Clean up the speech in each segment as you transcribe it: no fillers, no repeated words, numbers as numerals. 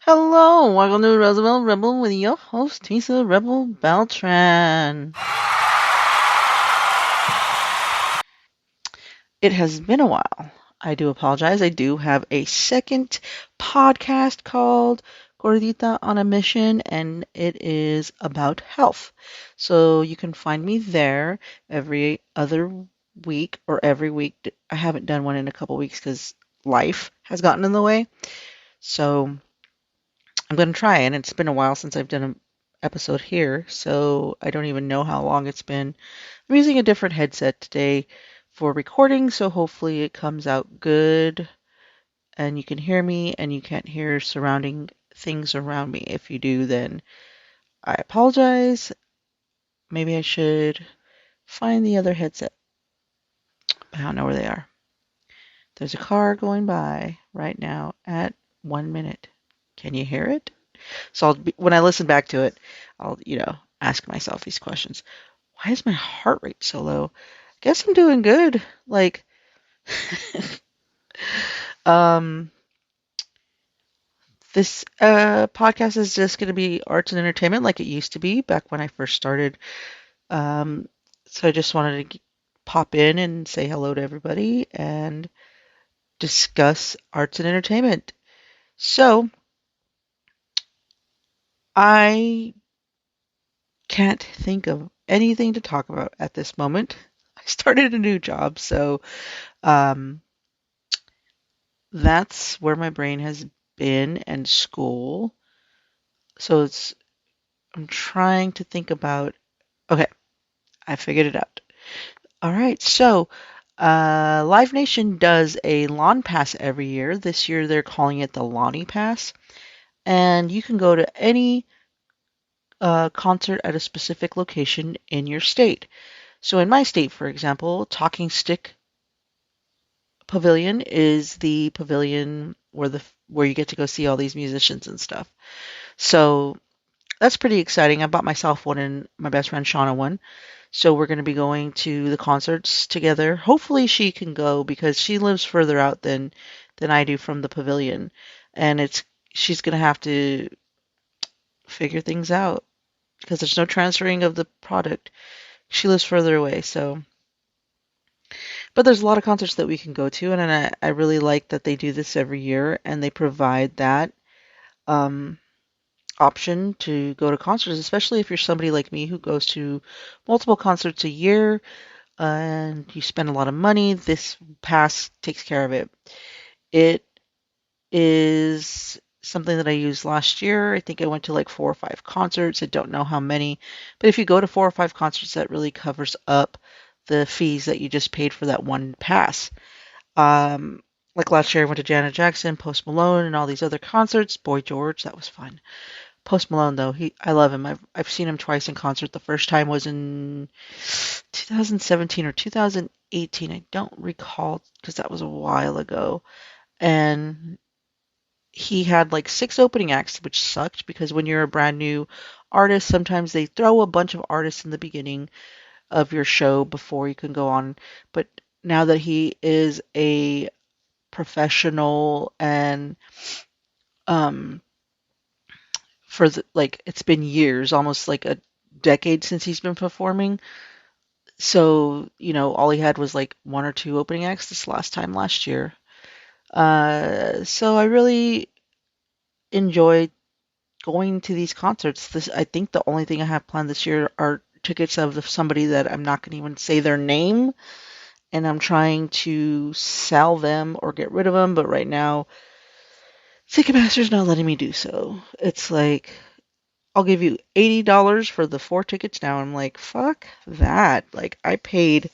Hello, welcome to Roosevelt Rebel with your host, Tisa Rebel Beltran. It has been a while. I do apologize. I do have a second podcast called Gordita on a Mission, and it is about health. So you can find me there every other week or every week. I haven't done one in a couple weeks because life has gotten in the way. So I'm going to try, and it's been a while since I've done an episode here, so I don't even know how long it's been. I'm using a different headset today for recording, so hopefully it comes out good and you can hear me and you can't hear surrounding things around me. If you do, then I apologize. Maybe I should find the other headset. I don't know where they are. There's a car going by right now at 1 minute. Can you hear it? So when I listen back to it, I'll, ask myself these questions. Why is my heart rate so low? I guess I'm doing good. Like, um, this podcast is just going to be arts and entertainment like it used to be back when I first started. Um, so I just wanted to pop in and say hello to everybody and discuss arts and entertainment. So I can't think of anything to talk about at this moment. I started a new job, so um, that's where my brain has been and school. So I'm trying to think about, okay, I figured it out. All right, so Live Nation does a lawn pass every year. This year they're calling it the Lonnie Pass, and you can go to any concert at a specific location in your state. So in my state, for example, Talking Stick Pavilion is the pavilion where you get to go see all these musicians and stuff. So that's pretty exciting. I bought myself one and my best friend Shauna one. So we're going to be going to the concerts together. Hopefully she can go because she lives further out than I do from the pavilion, and it's she's going to have to figure things out because there's no transferring of the product. She lives further away, so but there's a lot of concerts that we can go to, and I really like that they do this every year and they provide that um, option to go to concerts, especially if you're somebody like me who goes to multiple concerts a year and you spend a lot of money. This pass takes care of it. It is something that I used last year. I think I went to like 4 or 5 concerts. I don't know how many, but if you go to 4 or 5 concerts, that really covers up the fees that you just paid for that one pass. Um, like last year, I went to Janet Jackson, Post Malone, and all these other concerts. Boy George, that was fun. Post Malone, though, I love him. I've seen him twice in concert. The first time was in 2017 or 2018. I don't recall because that was a while ago. And he had like 6 opening acts, which sucked because when you're a brand new artist, sometimes they throw a bunch of artists in the beginning of your show before you can go on. But now that he is a professional and um like it's been years, almost like a decade since he's been performing. So, all he had was like 1 or 2 opening acts this last time last year. So I really enjoyed going to these concerts. I think the only thing I have planned this year are tickets of somebody that I'm not going to even say their name, and I'm trying to sell them or get rid of them. But right now, Ticketmaster's not letting me do so. It's like I'll give you $80 for the 4 tickets now. I'm like, fuck that. Like I paid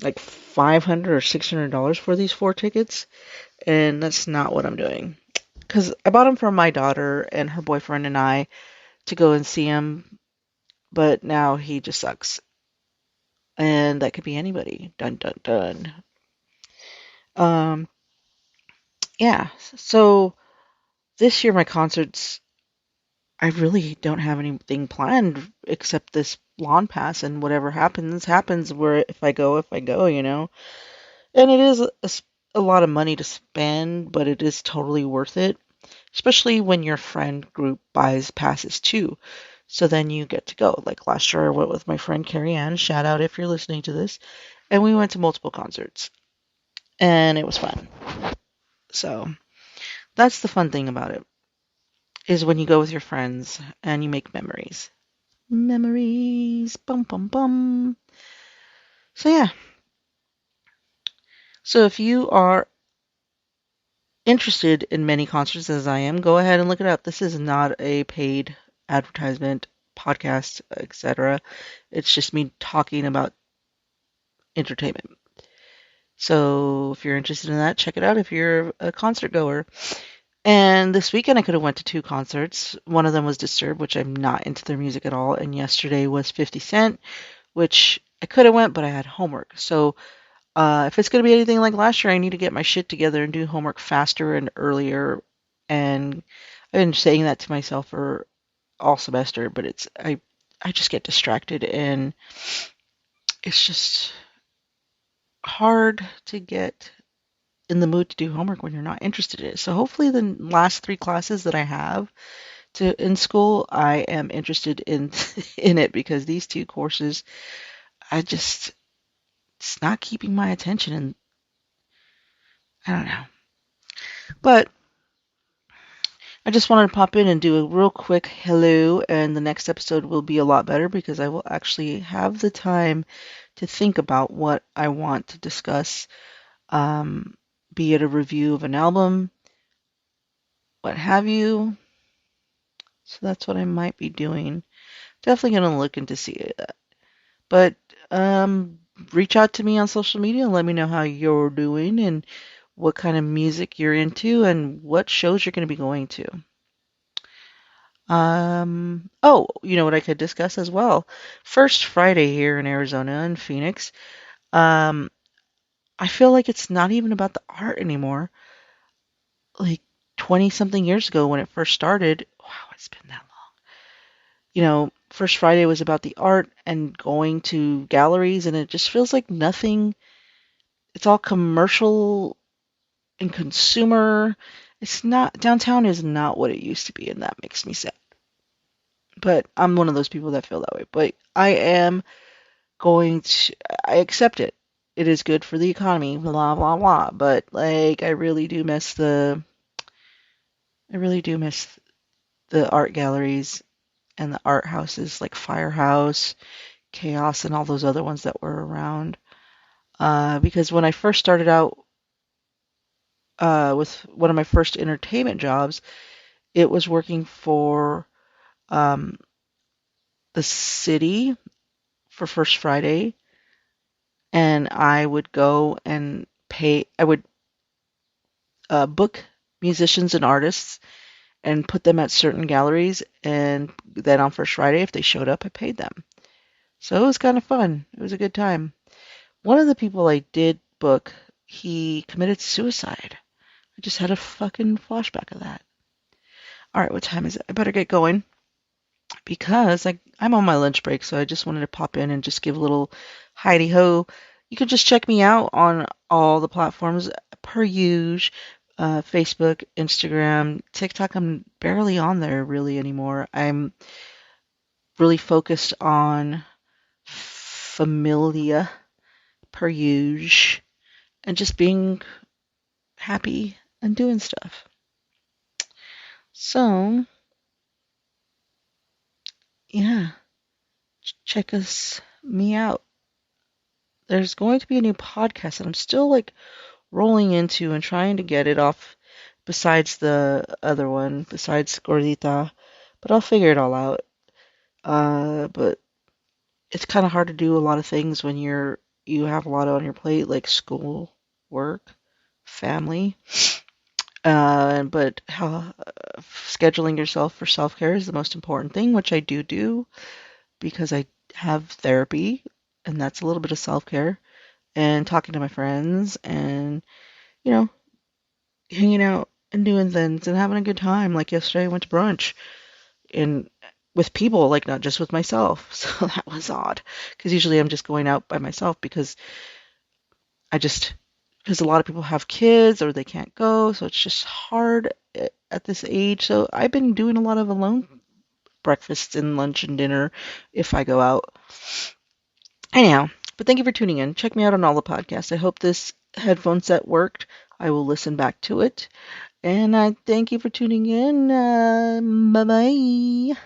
like $500 or $600 for these 4 tickets, and that's not what I'm doing. Because I bought them for my daughter and her boyfriend and I to go and see him, but now he just sucks. And that could be anybody. Dun dun dun. Um, yeah. So this year my concerts, I really don't have anything planned except this lawn pass, and whatever happens, happens. Where if I go. And it is a lot of money to spend, but it is totally worth it especially when your friend group buys passes too. So then you get to go. Like last year, I went with my friend Carrie Ann. Shout out if you're listening to this. And we went to multiple concerts, and it was fun. So that's the fun thing about it, is when you go with your friends and you make memories. Memories, bum bum bum. So yeah. So if you are interested in many concerts as I am, go ahead and look it up. This is not a paid advertisement, podcast, etc. It's just me talking about entertainment. So if you're interested in that, check it out if you're a concert goer. And this weekend I could have went to two concerts. One of them was Disturbed, which I'm not into their music at all, and yesterday was 50 Cent, which I could have went, but I had homework. So if it's going to be anything like last year, I need to get my shit together and do homework faster and earlier. And I've been saying that to myself for all semester, but I just get distracted, and it's just hard to get in the mood to do homework when you're not interested in it. So hopefully the last three classes that I have in school, I am interested in in it, because these two courses, it's not keeping my attention, and I don't know. But I just wanted to pop in and do a real quick hello, and the next episode will be a lot better because I will actually have the time to think about what I want to discuss, um, be it a review of an album, what have you. So that's what I might be doing. Definitely going to look into see that. But um, reach out to me on social media and let me know how you're doing and what kind of music you're into and what shows you're going to be going to. Oh, you know what I could discuss as well? First Friday here in Arizona in Phoenix. Um, I feel like it's not even about the art anymore. Like 20 something years ago when it first started, wow, it's been that long. First Friday was about the art and going to galleries, and it just feels like nothing. It's all commercial and consumer. It's not, downtown is not what it used to be, and that makes me sad. But I'm one of those people that feel that way. But I am going to, I accept it. It is good for the economy, blah, blah, blah. But, like, I really do miss the art galleries and the art houses like Firehouse, Chaos, and all those other ones that were around. Because when I first started out with one of my first entertainment jobs, it was working for um, the city for First Friday, and I would go and I would book musicians and artists and put them at certain galleries, and then on First Friday, if they showed up, I paid them. So it was kind of fun. It was a good time. One of the people I did book, he committed suicide. I just had a fucking flashback of that. All right, what time is it? I better get going because I'm on my lunch break, so I just wanted to pop in and just give a little hidey ho. You can just check me out on all the platforms per usual. Facebook, Instagram, TikTok. I'm barely on there really anymore. I'm really focused on familia per usual and just being happy and doing stuff. So, yeah, check me out. There's going to be a new podcast that I'm still like rolling into and trying to get it off besides the other one, besides Gordita, but I'll figure it all out. But it's kind of hard to do a lot of things when you have a lot on your plate, like school, work, family. But how scheduling yourself for self-care is the most important thing, which I do because I have therapy, and that's a little bit of self-care, and talking to my friends, and you know, hanging out and doing things and having a good time. Like yesterday, I went to brunch and with people, like not just with myself. So that was odd because usually I'm just going out by myself because a lot of people have kids or they can't go, so it's just hard. at this age, so I've been doing a lot of alone breakfasts and lunch and dinner if I go out. Anyhow, but thank you for tuning in. Check me out on all the podcasts. I hope this headphone set worked. I will listen back to it. And I thank you for tuning in. Bye bye.